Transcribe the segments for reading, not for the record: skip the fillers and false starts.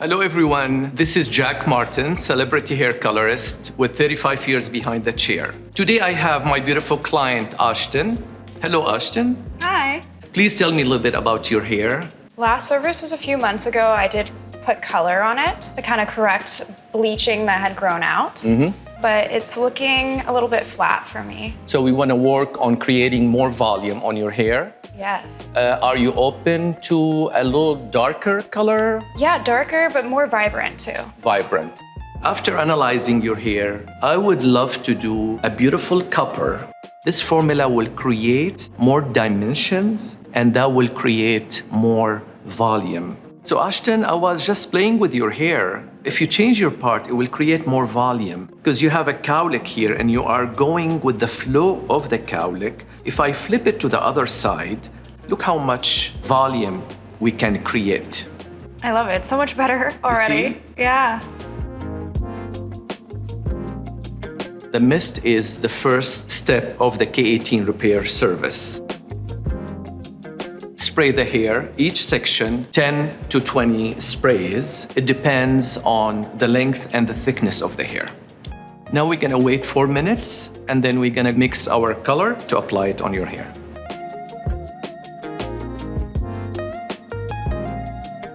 Hello everyone, this is Jack Martin, celebrity hair colorist with 35 years behind the chair. Today I have my beautiful client, Ashton. Hello, Ashton. Hi. Please tell me a little bit about your hair. Last service was a few months ago. I did put color on it to kind of correct bleaching that had grown out. But it's looking a little bit flat for me. So we want to work on creating more volume on your hair. Yes. Are you open to a little darker color? Yeah, darker, but more vibrant too. Vibrant. After analyzing your hair, I would love to do a beautiful copper. This formula will create more dimensions and that will create more volume. So Ashton, I was just playing with your hair. If you change your part, it will create more volume because you have a cowlick here and you are going with the flow of the cowlick. If I flip it to the other side, look how much volume we can create. I love it. So much better already. Yeah. The mist is the first step of the K18 repair service. Spray the hair, each section 10 to 20 sprays. It depends on the length and the thickness of the hair. Now we're gonna wait 4 minutes and then we're gonna mix our color to apply it on your hair.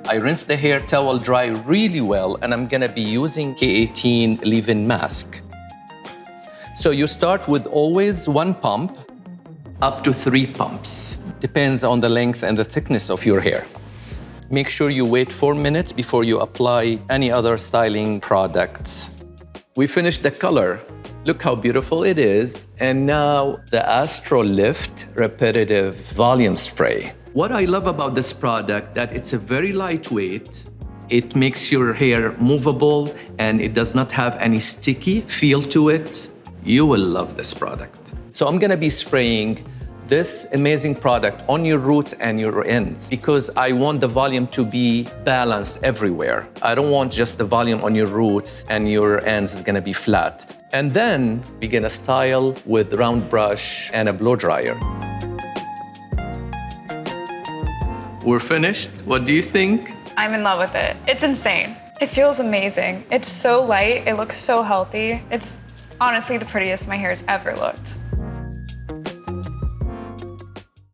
I rinse the hair towel dry really well and I'm gonna be using K18 leave-in mask. So you start with always 1 pump up to 3 pumps. Depends on the length and the thickness of your hair. Make sure you wait 4 minutes before you apply any other styling products. We finished the color. Look how beautiful it is. And now the AstroLift Repetitive Volume Spray. What I love about this product that it's a very lightweight. It makes your hair movable and it does not have any sticky feel to it. You will love this product. So I'm gonna be spraying this amazing product on your roots and your ends because I want the volume to be balanced everywhere. I don't want just the volume on your roots and your ends is gonna be flat. And then we're gonna style with round brush and a blow dryer. We're finished. What do you think? I'm in love with it. It's insane. It feels amazing. It's so light. It looks so healthy. It's honestly the prettiest my hair's ever looked.